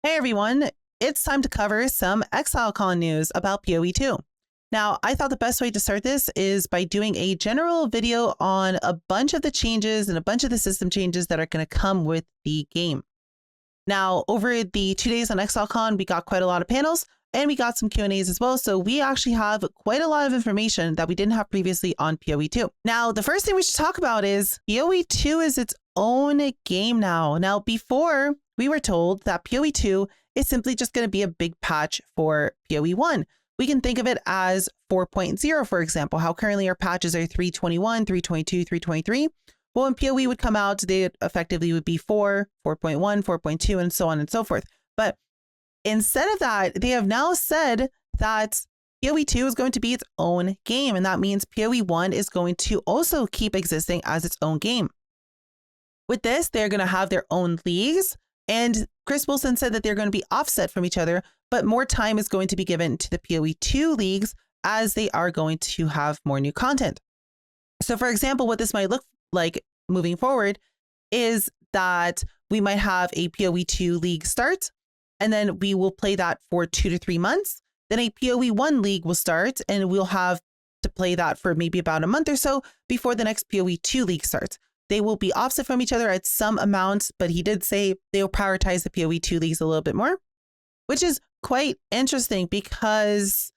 Hey everyone, it's time to cover some ExileCon news about PoE 2. Now, I thought the best way to start this is by doing a general video on a bunch of the changes and a bunch of the system changes that are going to come with the game. Now, over the 2 days on ExileCon, we got quite a lot of panels and we got some Q&As as well. So we actually have quite a lot of information that we didn't have previously on PoE 2. Now, the first thing we should talk about is PoE 2 is its own game now. Now, before we were told that PoE 2 is simply just going to be a big patch for PoE 1. We can think of it as 4.0, for example, how currently our patches are 321, 322, 323. Well, when PoE would come out, they effectively would be 4, 4.1, 4.2, and so on and so forth. But instead of that, they have now said that PoE 2 is going to be its own game. And that means PoE 1 is going to also keep existing as its own game. With this, they're going to have their own leagues. And Chris Wilson said that they're going to be offset from each other, but more time is going to be given to the PoE 2 leagues as they are going to have more new content. So for example, what this might look like moving forward is that we might have a PoE 2 league start, and then we will play that for 2 to 3 months. Then a PoE 1 league will start, and we'll have to play that for maybe about a month or so before the next PoE 2 league starts. They will be offset from each other at some amount, but he did say they'll prioritize the PoE 2 leagues a little bit more, which is quite interesting because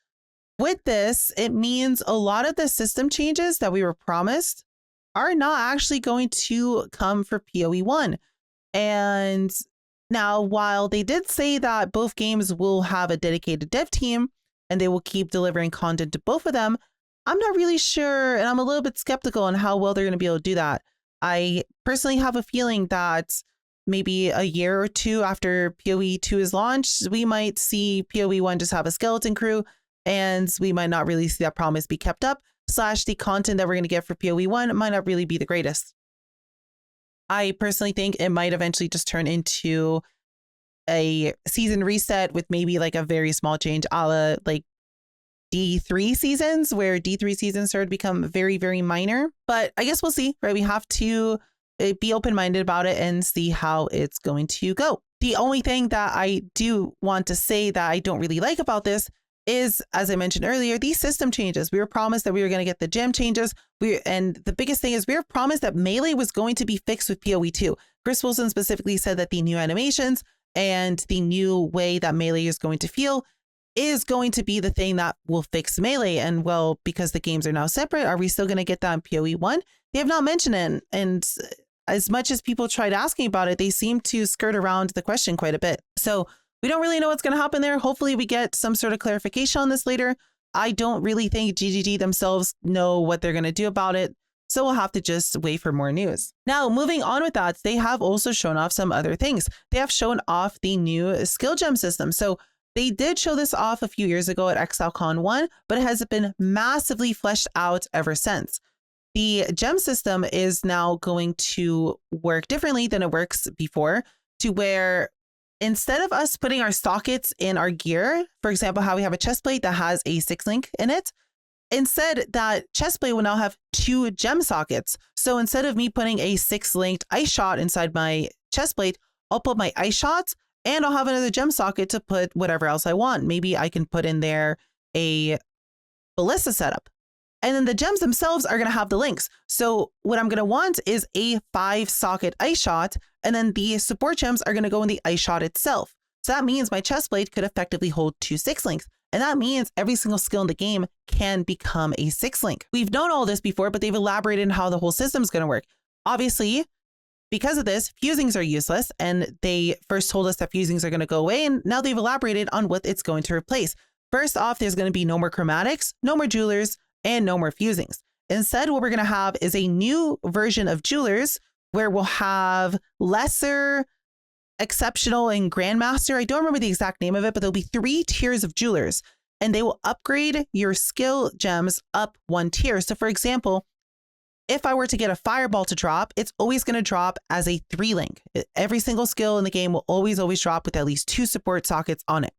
with this, it means a lot of the system changes that we were promised are not actually going to come for PoE 1. And now, while they did say that both games will have a dedicated dev team and they will keep delivering content to both of them, I'm not really sure, and I'm a little bit skeptical on how well they're going to be able to do that. I personally have a feeling that maybe a year or two after PoE 2 is launched, we might see PoE 1 just have a skeleton crew, and we might not really see that promise be kept up, / the content that we're going to get for PoE 1 might not really be the greatest. I personally think it might eventually just turn into a season reset with maybe like a very small change, a la like D3 seasons, where D3 seasons started to become very, very minor. But I guess we'll see, right? We have to be open-minded about it and see how it's going to go. The only thing that I do want to say that I don't really like about this is, as I mentioned earlier, these system changes. We were promised that we were going to get the gem changes. And the biggest thing is we were promised that melee was going to be fixed with PoE 2. Chris Wilson specifically said that the new animations and the new way that melee is going to feel is going to be the thing that will fix melee. And well, because the games are now separate, are we still going to get that in PoE 1? They have not mentioned it. And as much as people tried asking about it, they seem to skirt around the question quite a bit. So we don't really know what's going to happen there. Hopefully we get some sort of clarification on this later. I don't really think GGG themselves know what they're going to do about it. So we'll have to just wait for more news. Now, moving on with that, they have also shown off some other things. They have shown off the new skill gem system. So they did show this off a few years ago at ExileCon 1, but it has been massively fleshed out ever since. The gem system is now going to work differently than it works before, to where instead of us putting our sockets in our gear, for example, how we have a chest plate that has a 6-link in it, instead that chest plate will now have 2 gem sockets. So instead of me putting a 6-linked ice shot inside my chest plate, I'll put my ice shots and I'll have another gem socket to put whatever else I want. Maybe I can put in there a ballista setup. And then the gems themselves are going to have the links. So what I'm going to want is a 5-socket ice shot, and then the support gems are going to go in the ice shot itself. So that means my chest plate could effectively hold 2 6-links. And that means every single skill in the game can become a 6-link. We've known all this before, but they've elaborated on how the whole system is going to work. Obviously, because of this, fusings are useless, and they first told us that fusings are going to go away, and now they've elaborated on what it's going to replace. First off, there's going to be no more chromatics, no more jewelers, and no more fusings. Instead, what we're going to have is a new version of jewelers where we'll have lesser, exceptional, and grandmaster. I don't remember the exact name of it, but there'll be 3 tiers of jewelers, and they will upgrade your skill gems up 1 tier. So for example, if I were to get a fireball to drop, it's always going to drop as a 3-link. Every single skill in the game will always drop with at least 2 support sockets on it.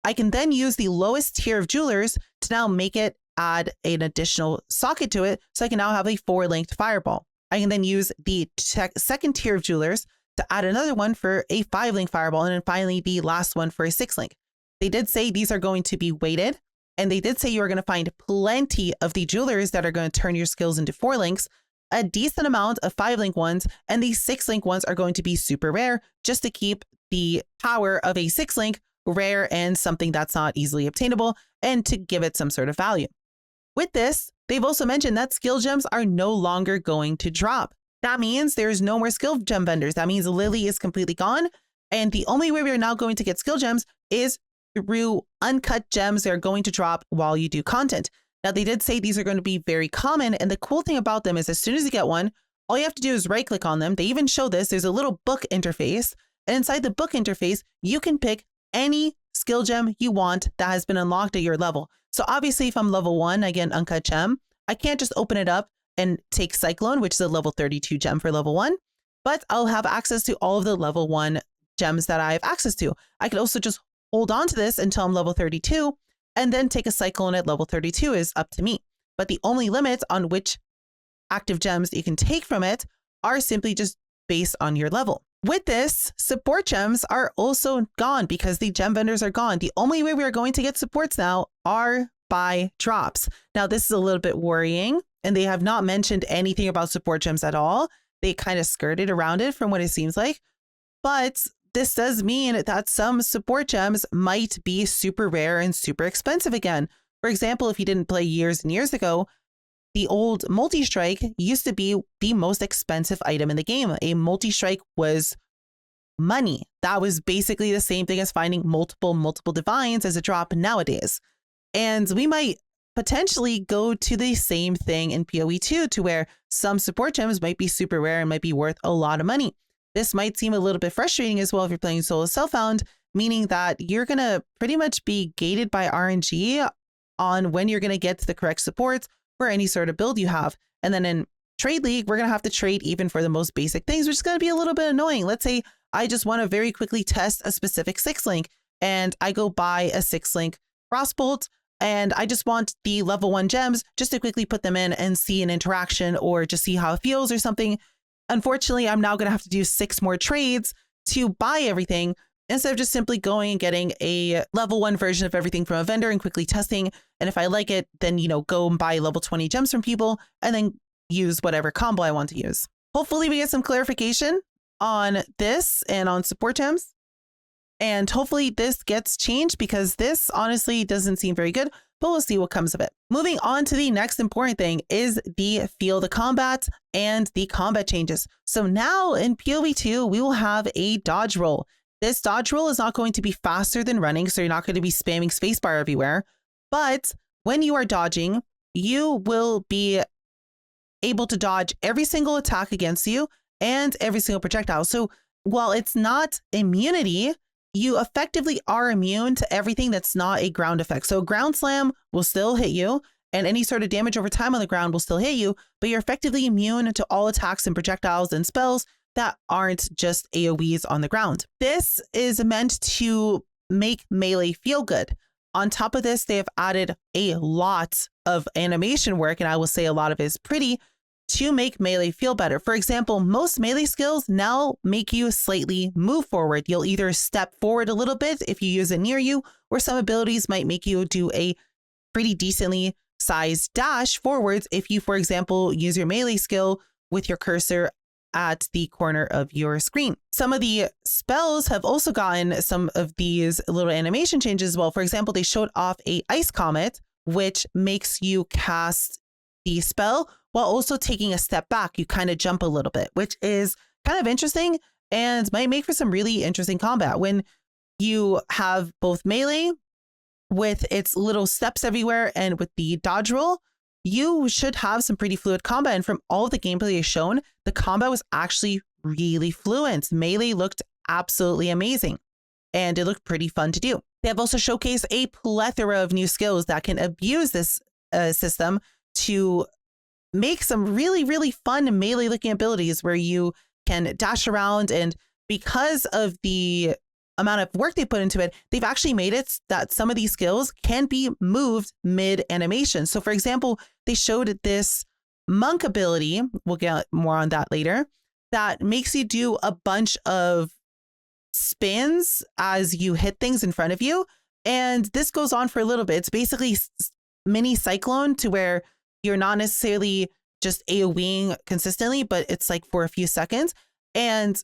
I can then use the lowest tier of jewelers to now make it add an additional socket to it. So I can now have a 4-linked fireball. I can then use the second tier of jewelers to add another one for a 5-link fireball, and then finally the last one for a 6-link. They did say these are going to be weighted, and they did say you are going to find plenty of the jewelers that are going to turn your skills into 4 links, a decent amount of 5-link ones, and the 6-link ones are going to be super rare just to keep the power of a 6-link rare and something that's not easily obtainable and to give it some sort of value. With this, they've also mentioned that skill gems are no longer going to drop. That means there's no more skill gem vendors. That means Lily is completely gone. And the only way we're now going to get skill gems is through uncut gems that are going to drop while you do content. Now, they did say these are going to be very common. And the cool thing about them is as soon as you get one, all you have to do is right click on them. They even show this. There's a little book interface. And inside the book interface, you can pick any skill gem you want that has been unlocked at your level. So obviously, if I'm level 1, I get an uncut gem. I can't just open it up and take Cyclone, which is a level 32 gem for level 1, but I'll have access to all of the level 1 gems that I have access to. I could also just hold on to this until I'm level 32 and then take a Cyclone at level 32 is up to me. But the only limits on which active gems you can take from it are simply just based on your level. With this, support gems are also gone because the gem vendors are gone. The only way we are going to get supports now are by drops. Now, this is a little bit worrying, and they have not mentioned anything about support gems at all. They kind of skirted around it from what it seems like. But this does mean that some support gems might be super rare and super expensive again. For example, if you didn't play years and years ago, the old multi-strike used to be the most expensive item in the game. A multi-strike was money. That was basically the same thing as finding multiple divines as a drop nowadays. And we might potentially go to the same thing in PoE 2 to where some support gems might be super rare and might be worth a lot of money. This might seem a little bit frustrating as well if you're playing solo self-found, meaning that you're going to pretty much be gated by RNG on when you're going to get to the correct supports for any sort of build you have. And then in Trade League, we're going to have to trade even for the most basic things, which is going to be a little bit annoying. Let's say I just want to very quickly test a specific 6-link and I go buy a 6-link Frostbolt and I just want the level 1 gems just to quickly put them in and see an interaction or just see how it feels or something. Unfortunately, I'm now going to have to do 6 more trades to buy everything instead of just simply going and getting a level 1 version of everything from a vendor and quickly testing. And if I like it, then, go and buy level 20 gems from people and then use whatever combo I want to use. Hopefully we get some clarification on this and on support gems. And hopefully this gets changed because this honestly doesn't seem very good, but we'll see what comes of it. Moving on to the next important thing is the field of combat and the combat changes. So now in PoE 2, we will have a dodge roll. This dodge roll is not going to be faster than running, so you're not going to be spamming spacebar everywhere. But when you are dodging, you will be able to dodge every single attack against you and every single projectile. So while it's not immunity, you effectively are immune to everything that's not a ground effect. So ground slam will still hit you and any sort of damage over time on the ground will still hit you, but you're effectively immune to all attacks and projectiles and spells that aren't just AoEs on the ground. This is meant to make melee feel good. On top of this, they have added a lot of animation work, and I will say a lot of it is pretty, to make melee feel better. For example, most melee skills now make you slightly move forward. You'll either step forward a little bit if you use it near you, or some abilities might make you do a pretty decently sized dash forwards if you, for example, use your melee skill with your cursor at the corner of your screen. Some of the spells have also gotten some of these little animation changes as well. For example, they showed off a ice comet, which makes you cast the spell while also taking a step back. You kind of jump a little bit, which is kind of interesting and might make for some really interesting combat. When you have both melee with its little steps everywhere and with the dodge roll, you should have some pretty fluid combat. And from all of the gameplay they've shown, the combat was actually really fluent. Melee looked absolutely amazing and it looked pretty fun to do. They have also showcased a plethora of new skills that can abuse this system to make some really, really fun melee looking abilities where you can dash around. And because of the amount of work they put into it, they've actually made it that some of these skills can be moved mid animation. So for example, they showed this monk ability. We'll get more on that later. that makes you do a bunch of spins as you hit things in front of you. And this goes on for a little bit. It's basically mini cyclone to where you're not necessarily just AoEing consistently, but it's like for a few seconds. And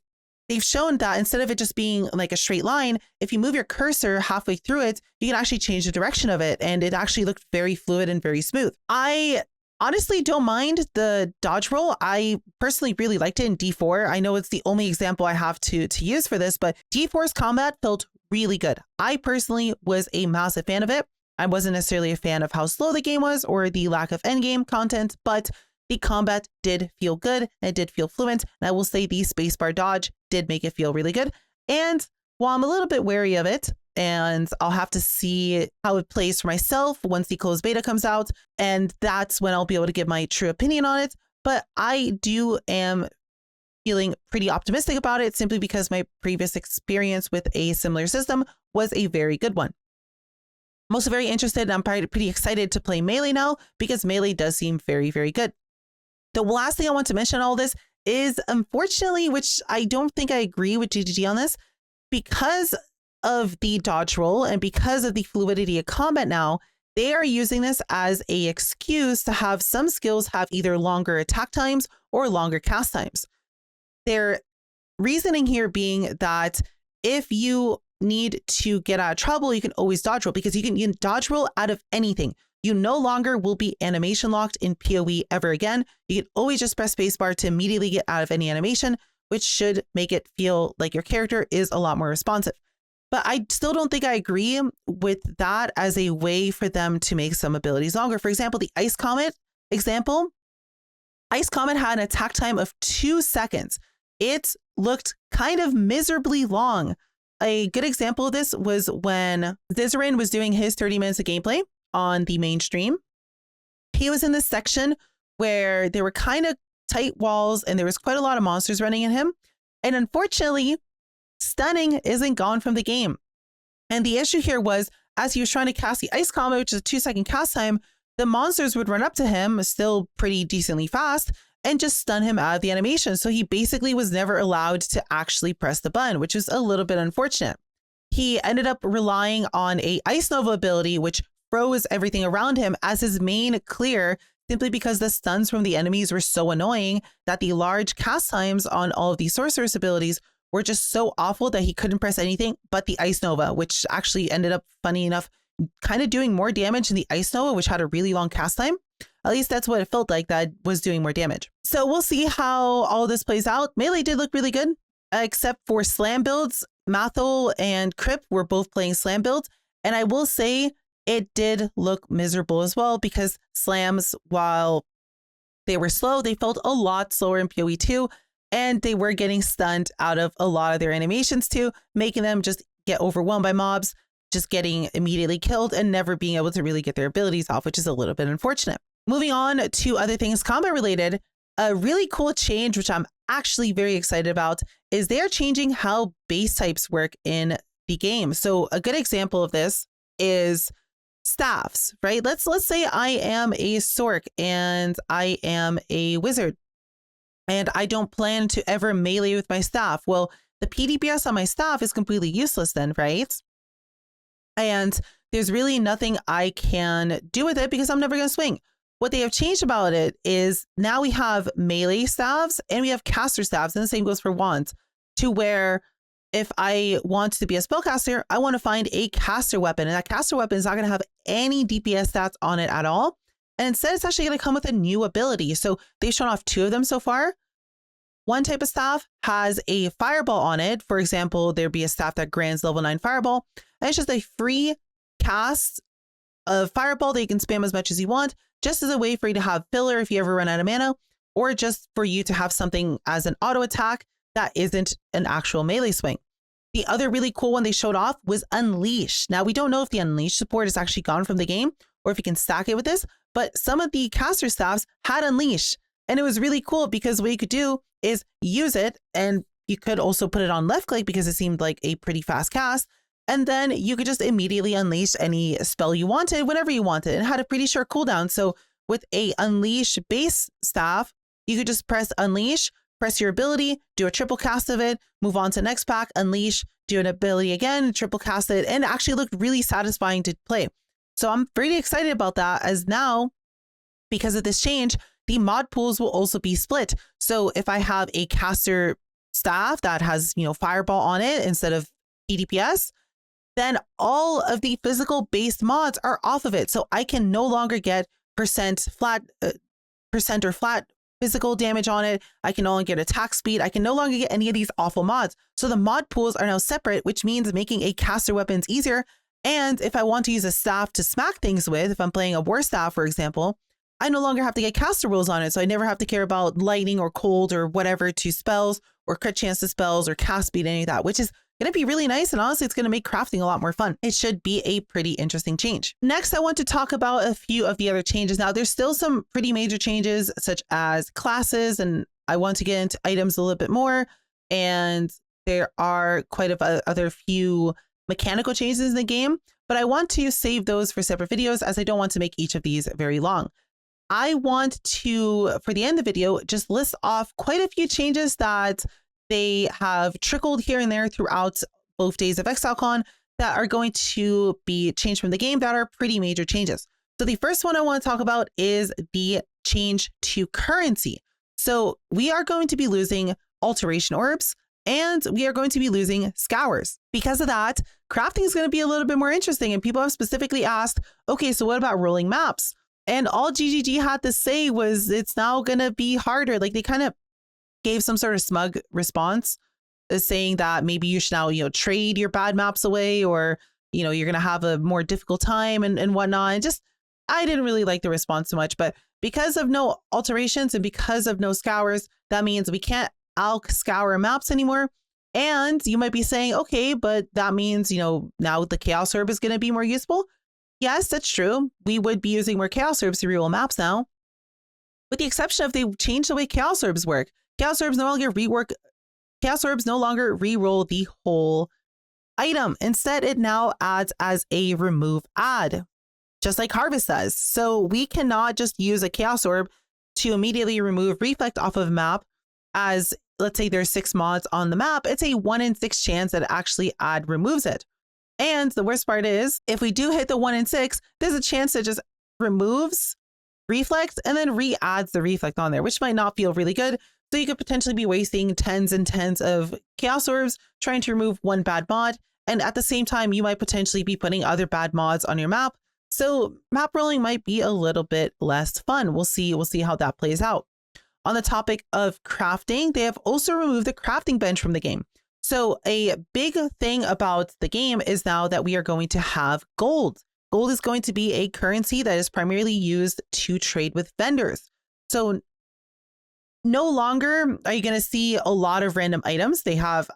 they've shown that instead of it just being like a straight line, if you move your cursor halfway through it, you can actually change the direction of it. And it actually looked very fluid and very smooth. I honestly don't mind the dodge roll. I personally really liked it in D4. I know it's the only example I have to use for this, but D4's combat felt really good. I personally was a massive fan of it. I wasn't necessarily a fan of how slow the game was or the lack of endgame content, but the combat did feel good and it did feel fluent. And I will say the spacebar dodge did make it feel really good. And while I'm a little bit wary of it, and I'll have to see how it plays for myself once the closed beta comes out, and that's when I'll be able to give my true opinion on it. But I am feeling pretty optimistic about it simply because my previous experience with a similar system was a very good one. I'm also very interested and I'm pretty excited to play Melee now because Melee does seem very, very good. The last thing I want to mention on all this is, unfortunately, which I don't think I agree with GGG on this, because of the dodge roll and because of the fluidity of combat now, they are using this as an excuse to have some skills have either longer attack times or longer cast times. Their reasoning here being that if you need to get out of trouble, you can always dodge roll because you can dodge roll out of anything. You no longer will be animation locked in PoE ever again. You can always just press spacebar to immediately get out of any animation, which should make it feel like your character is a lot more responsive. But I still don't think I agree with that as a way for them to make some abilities longer. For example, the Ice Comet example, Ice Comet had an attack time of 2 seconds. It looked kind of miserably long. A good example of this was when Zizarin was doing his 30 minutes of gameplay on the main stream. He was in this section where there were kind of tight walls and there was quite a lot of monsters running at him. And unfortunately, stunning isn't gone from the game. And the issue here was, as he was trying to cast the Ice Comet, which is a 2-second cast time, the monsters would run up to him, still pretty decently fast, and just stun him out of the animation. So he basically was never allowed to actually press the button, which was a little bit unfortunate. He ended up relying on a Ice Nova ability, which froze everything around him as his main clear, simply because the stuns from the enemies were so annoying that the large cast times on all of these sorceress abilities were just so awful that he couldn't press anything but the Ice Nova, which actually ended up, funny enough, kind of doing more damage than the Ice Nova, which had a really long cast time. At least that's what it felt like, that was doing more damage. So we'll see how all this plays out. Melee did look really good, except for slam builds. Mathol and Crip were both playing slam builds. And I will say it did look miserable as well because slams, while they were slow, they felt a lot slower in PoE 2. And they were getting stunned out of a lot of their animations too, making them just get overwhelmed by mobs, just getting immediately killed and never being able to really get their abilities off, which is a little bit unfortunate. Moving on to other things combat related, a really cool change, which I'm actually very excited about, is they are changing how base types work in the game. So a good example of this is staffs, right? Let's say I am a Sork and I am a wizard and I don't plan to ever melee with my staff. Well, the PDPS on my staff is completely useless then, right? And there's really nothing I can do with it because I'm never going to swing. What they have changed about it is now we have melee staffs and we have caster staffs, and the same goes for wands, to where if I want to be a spellcaster, I want to find a caster weapon, and that caster weapon is not going to have any DPS stats on it at all. And instead, it's actually going to come with a new ability. So they've shown off 2 of them so far. One type of staff has a fireball on it. For example, there'd be a staff that grants level 9 fireball. And it's just a free cast of fireball that you can spam as much as you want, just as a way for you to have filler if you ever run out of mana, or just for you to have something as an auto attack that isn't an actual melee swing. The other really cool one they showed off was Unleash. Now, we don't know if the Unleash support is actually gone from the game or if you can stack it with this, but some of the caster staffs had Unleash. And it was really cool because what you could do is use it, and you could also put it on left click because it seemed like a pretty fast cast. And then you could just immediately unleash any spell you wanted whenever you wanted, and had a pretty short cooldown. So with a Unleash base staff, you could just press Unleash press your ability, do a triple cast of it, move on to the next pack, unleash, do an ability again, triple cast it, and actually looked really satisfying to play. So I'm pretty excited about that, as now, because of this change, the mod pools will also be split. So if I have a caster staff that has, fireball on it instead of EDPS, then all of the physical based mods are off of it. So I can no longer get percent or flat physical damage on it. I can no longer get attack speed. I can no longer get any of these awful mods. So the mod pools are now separate, which means making a caster weapons easier. And if I want to use a staff to smack things with, if I'm playing a war staff, for example, I no longer have to get caster rules on it. So I never have to care about lightning or cold or whatever to spells or crit chance to spells or cast speed, any of that, which is going to be really nice. And honestly, it's going to make crafting a lot more fun. It should be a pretty interesting change. Next, I want to talk about a few of the other changes. Now, there's still some pretty major changes, such as classes, and I want to get into items a little bit more. And there are quite a other few mechanical changes in the game, but I want to save those for separate videos, as I don't want to make each of these very long. I want to, for the end of the video, just list off quite a few changes that they have trickled here and there throughout both days of ExileCon that are going to be changed from the game, that are pretty major changes. So the first one I want to talk about is the change to currency. So we are going to be losing alteration orbs, and we are going to be losing scours. Because of that, crafting is going to be a little bit more interesting. And people have specifically asked, okay, so what about rolling maps? And all GGG had to say was it's now going to be harder. Like, they kind of gave some sort of smug response saying that maybe you should now, trade your bad maps away, or, you're going to have a more difficult time and whatnot. And just, I didn't really like the response so much, but because of no alterations and because of no scours, that means we can't scour maps anymore. And you might be saying, okay, but that means, now the chaos herb is going to be more useful. Yes, that's true. We would be using more chaos herbs to reroll maps now, with the exception of they changed the way chaos herbs work. Chaos herbs no longer reroll the whole item. Instead, it now adds as a remove add, just like Harvest does. So we cannot just use a chaos orb to immediately remove reflect off of a map, as let's say there's 6 mods on the map. It's a 1 in 6 chance that actually add removes it. And the worst part is, if we do hit the 1 in 6, there's a chance it just removes reflect and then re-adds the reflect on there, which might not feel really good. So you could potentially be wasting tens and tens of chaos orbs trying to remove one bad mod. And at the same time, you might potentially be putting other bad mods on your map. So map rolling might be a little bit less fun. We'll see how that plays out. On the topic of crafting, they have also removed the crafting bench from the game. So a big thing about the game is now that we are going to have gold. Gold is going to be a currency that is primarily used to trade with vendors. So no longer are you going to see a lot of random items. They have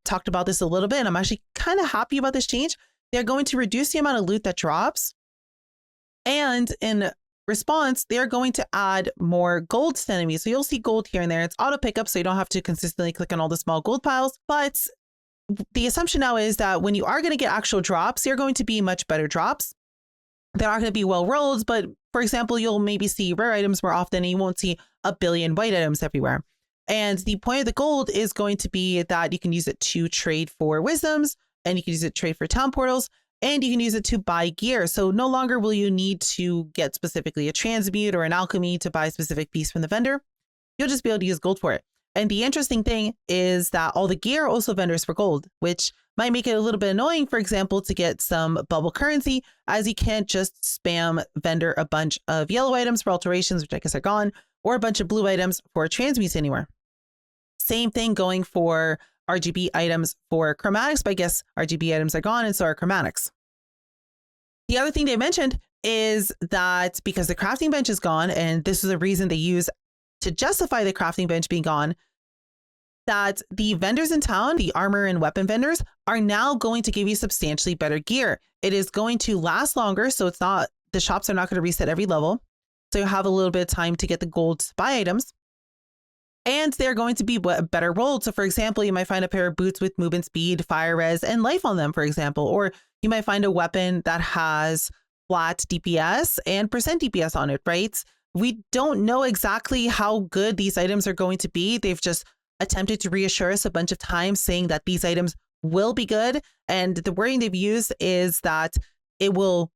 talked about this a little bit, and I'm actually kind of happy about this change. They're going to reduce the amount of loot that drops. And in response, they're going to add more gold to enemies. So you'll see gold here and there. It's auto pickup, so you don't have to consistently click on all the small gold piles. But the assumption now is that when you are going to get actual drops, they're going to be much better drops. They're not going to be well rolled, but for example, you'll maybe see rare items more often, and you won't see a billion white items everywhere. And the point of the gold is going to be that you can use it to trade for wisdoms, and you can use it to trade for town portals, and you can use it to buy gear. So no longer will you need to get specifically a transmute or an alchemy to buy a specific piece from the vendor. You'll just be able to use gold for it. And the interesting thing is that all the gear are also vendors for gold, which might make it a little bit annoying, for example, to get some bubble currency, as you can't just spam vendor a bunch of yellow items for alterations, which I guess are gone, or a bunch of blue items for transmutes anywhere. Same thing going for RGB items for chromatics, but I guess RGB items are gone, and so are chromatics. The other thing they mentioned is that because the crafting bench is gone, and this is a reason they use to justify the crafting bench being gone, that the vendors in town, the armor and weapon vendors, are now going to give you substantially better gear. It is going to last longer, so it's not, the shops are not going to reset every level. So you have a little bit of time to get the gold to buy items. And they're going to be better rolled. So for example, you might find a pair of boots with movement speed, fire res, and life on them, for example. Or you might find a weapon that has flat DPS and percent DPS on it, right? We don't know exactly how good these items are going to be. They've just attempted to reassure us a bunch of times saying that these items will be good. And the wording they've used is that it will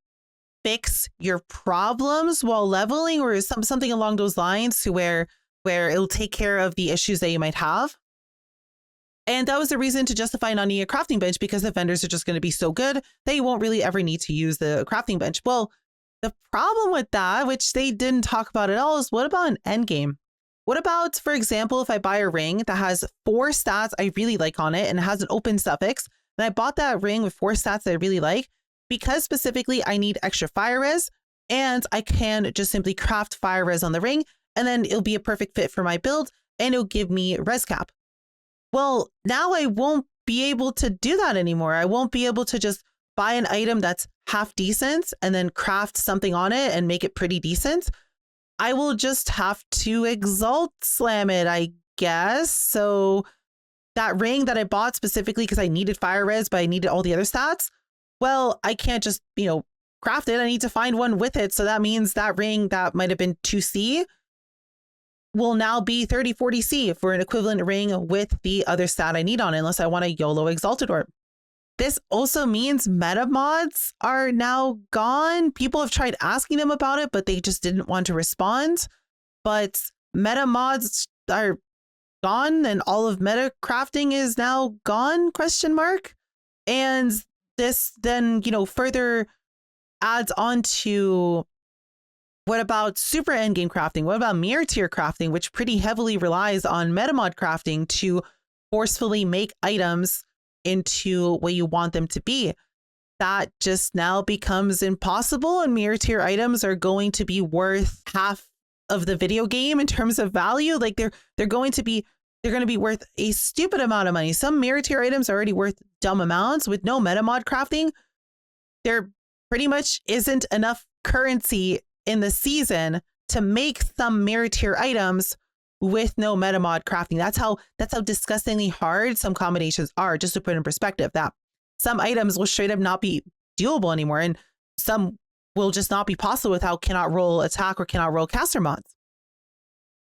fix your problems while leveling, or something along those lines, to where it'll take care of the issues that you might have. And that was the reason to justify not needing a crafting bench, because the vendors are just going to be so good that you won't really ever need to use the crafting bench. Well, the problem with that, which they didn't talk about at all, is what about an end game? What about, for example, if I buy a ring that has 4 stats I really like on it and it has an open suffix, and I bought that ring with 4 stats that I really like, because specifically I need extra fire res, and I can just simply craft fire res on the ring, and then it'll be a perfect fit for my build, and it'll give me res cap. Well, now I won't be able to do that anymore. I won't be able to just buy an item that's half decent and then craft something on it and make it pretty decent. I will just have to exalt slam it, I guess. So that ring that I bought specifically because I needed fire res, but I needed all the other stats, well, I can't just, craft it. I need to find one with it. So that means that ring that might have been 2C will now be 30, 40C for an equivalent ring with the other stat I need on it, unless I want a YOLO Exalted Orb. This also means meta mods are now gone. People have tried asking them about it, but they just didn't want to respond. But meta mods are gone, and all of meta crafting is now gone, ? And this then, further adds on to, what about super endgame crafting? What about mirror tier crafting, which pretty heavily relies on metamod crafting to forcefully make items into what you want them to be? That just now becomes impossible, and mirror tier items are going to be worth half of the video game in terms of value. Like they're going to be worth a stupid amount of money. Some mirror tier items are already worth dumb amounts. With no metamod crafting, there pretty much isn't enough currency in the season to make some mirror tier items with no metamod crafting. That's how disgustingly hard some combinations are. Just to put in perspective, that some items will straight up not be doable anymore, and some will just not be possible without cannot roll attack or cannot roll caster mods.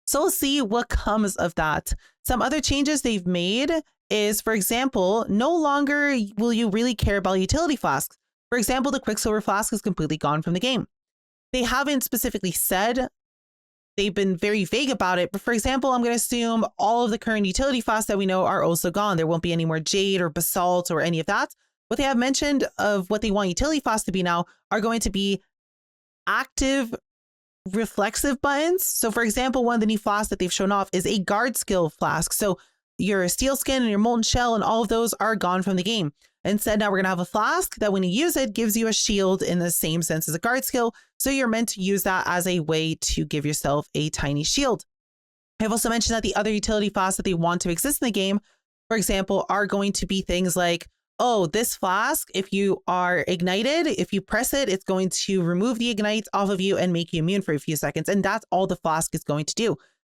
So we'll see what comes of that. Some other changes they've made is, for example, no longer will you really care about utility flasks. For example, the Quicksilver Flask is completely gone from the game. They haven't specifically said, they've been very vague about it. But for example, I'm going to assume all of the current utility flasks that we know are also gone. There won't be any more Jade or Basalt or any of that. What they have mentioned of what they want utility flasks to be now are going to be active reflexive buttons. So for example, one of the new flasks that they've shown off is a guard skill flask. So your steel skin and your molten shell and all of those are gone from the game. Instead, now we're going to have a flask that when you use it gives you a shield in the same sense as a guard skill. So you're meant to use that as a way to give yourself a tiny shield. I've also mentioned that the other utility flasks that they want to exist in the game, for example, are going to be things like, oh, this flask, if you are ignited, if you press it, it's going to remove the ignite off of you and make you immune for a few seconds. And that's all the flask is going to do.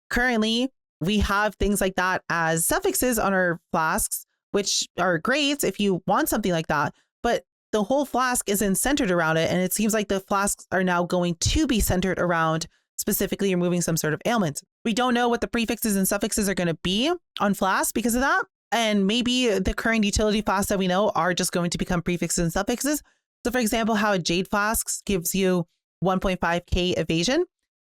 Currently, we have things like that as suffixes on our flasks, which are great if you want something like that. But the whole flask isn't centered around it. And it seems like the flasks are now going to be centered around specifically removing some sort of ailment. We don't know what the prefixes and suffixes are going to be on flasks because of that. And maybe the current utility flasks that we know are just going to become prefixes and suffixes. So for example, how a Jade Flask gives you 1.5k evasion.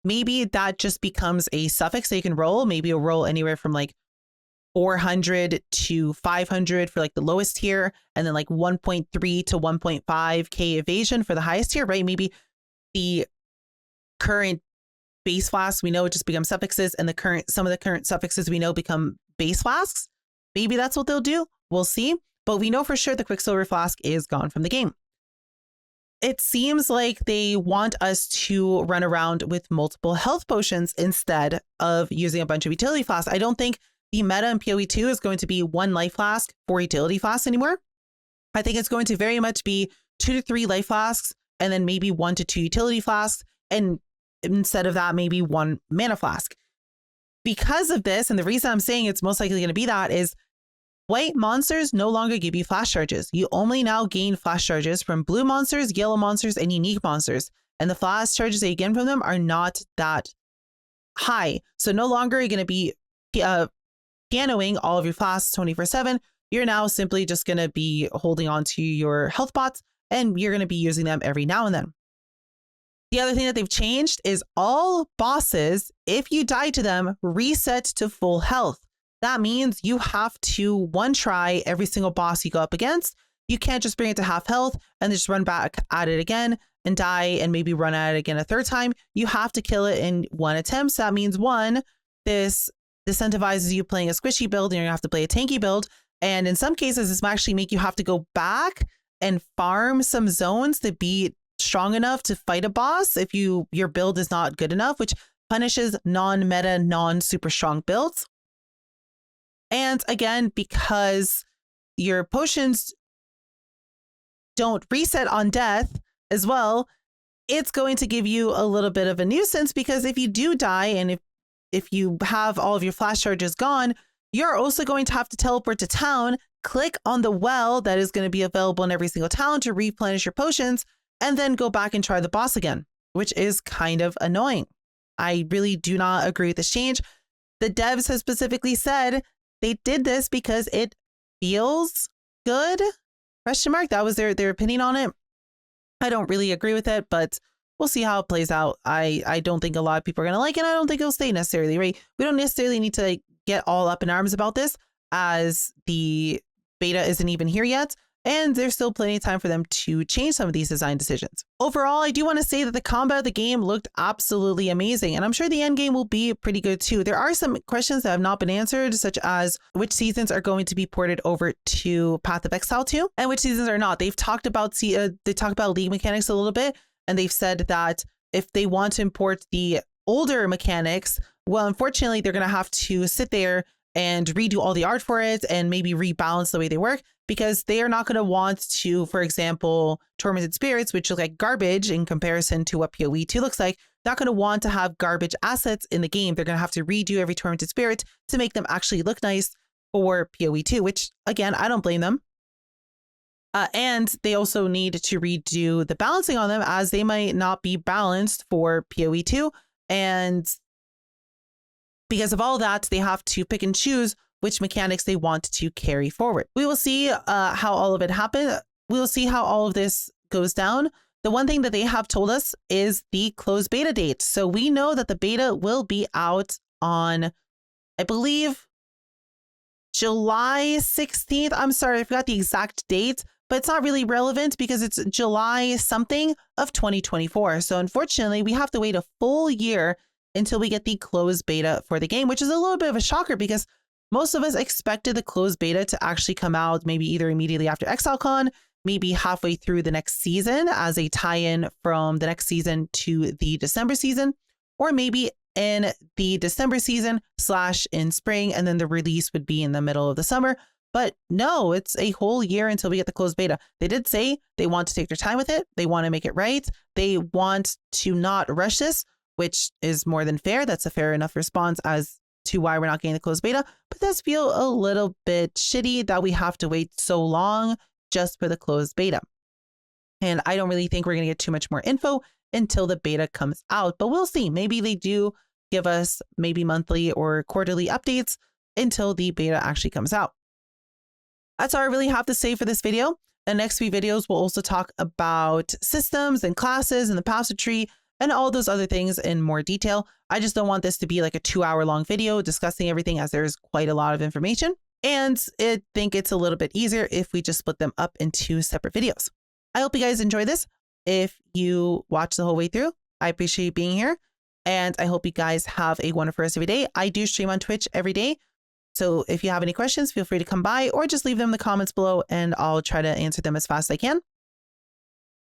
Maybe that just becomes a suffix that you can roll. Maybe you'll roll anywhere from like 400 to 500 for like the lowest tier, and then like 1.3 to 1.5k evasion for the highest tier, right? Maybe the current base flasks we know just become suffixes, and some of the current suffixes we know become base flasks. Maybe that's what they'll do. We'll see. But we know for sure the Quicksilver Flask is gone from the game. It seems like they want us to run around with multiple health potions instead of using a bunch of utility flasks. I don't think the meta in PoE 2 is going to be 1 life flask, 4 utility flasks anymore. I think it's going to very much be 2 to 3 life flasks, and then maybe 1 to 2 utility flasks. And instead of that, maybe 1 mana flask. Because of this, and the reason I'm saying it's most likely going to be that is white monsters no longer give you flash charges. You only now gain flash charges from blue monsters, yellow monsters, and unique monsters. and the flask charges that you get from them are not that high. So no longer are you going to be pianoing all of your flasks 24/7. You're now simply just going to be holding on to your health pots, and you're going to be using them every now and then. The other thing that they've changed is all bosses, if you die to them, reset to full health. That means you have to one try every single boss you go up against. You can't just bring it to half health and just run back at it again and die and maybe run at it again a third time. You have to kill it in one attempt. So that means one, this disincentivizes you playing a squishy build and you're gonna have to play a tanky build. And in some cases, this might actually make you have to go back and farm some zones to be strong enough to fight a boss if your build is not good enough, which punishes non-meta, non-super strong builds. And again, because your potions don't reset on death as well, it's going to give you a little bit of a nuisance, because if you do die and if you have all of your flash charges gone, you're also going to have to teleport to town, click on the well that is going to be available in every single town to replenish your potions, and then go back and try the boss again, which is kind of annoying. I really do not agree with this change. The devs have specifically said they did this because it feels good, ? That was their opinion on it. I don't really agree with it, but we'll see how it plays out. I don't think a lot of people are going to like it. I don't think it'll stay necessarily, right? We don't necessarily need to get all up in arms about this, as the beta isn't even here yet. And there's still plenty of time for them to change some of these design decisions. Overall, I do want to say that the combat of the game looked absolutely amazing, and I'm sure the end game will be pretty good too. There are some questions that have not been answered, such as which seasons are going to be ported over to Path of Exile 2 and which seasons are not. They've talked about league mechanics a little bit, and they've said that if they want to import the older mechanics, well, unfortunately, they're going to have to sit there and redo all the art for it and maybe rebalance the way they work, because they are not going to want to, for example, Tormented Spirits, which look like garbage in comparison to what PoE 2 looks like, not going to want to have garbage assets in the game. They're going to have to redo every Tormented Spirit to make them actually look nice for PoE 2, which again, I don't blame them. And they also need to redo the balancing on them, as they might not be balanced for PoE 2. And because of all that, they have to pick and choose which mechanics they want to carry forward. We will see how all of it happens. We will see how all of this goes down. The one thing that they have told us is the closed beta date. So we know that the beta will be out on, I believe, July 16th. I'm sorry, I forgot the exact date, but it's not really relevant because it's July something of 2024. So unfortunately, we have to wait a full year until we get the closed beta for the game, which is a little bit of a shocker, because most of us expected the closed beta to actually come out maybe either immediately after ExileCon, maybe halfway through the next season as a tie-in from the next season to the December season, or maybe in the December season / in spring, and then the release would be in the middle of the summer. But no, it's a whole year until we get the closed beta. They did say they want to take their time with it. They want to make it right. They want to not rush this, which is more than fair. That's a fair enough response as to why we're not getting the closed beta, but it does feel a little bit shitty that we have to wait so long just for the closed beta. And I don't really think we're going to get too much more info until the beta comes out, but we'll see. Maybe they do give us maybe monthly or quarterly updates until the beta actually comes out. That's all I really have to say for this video. The next few videos will also talk about systems and classes and the password tree and all those other things in more detail. I just don't want this to be like a 2-hour long video discussing everything, as there's quite a lot of information. And I think it's a little bit easier if we just split them up into separate videos. I hope you guys enjoy this. If you watch the whole way through, I appreciate you being here. And I hope you guys have a wonderful rest of your day. I do stream on Twitch every day. So if you have any questions, feel free to come by or just leave them in the comments below and I'll try to answer them as fast as I can.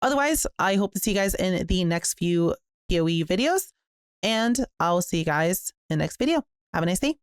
Otherwise, I hope to see you guys in the next few PoE videos, and I'll see you guys in the next video. Have a nice day.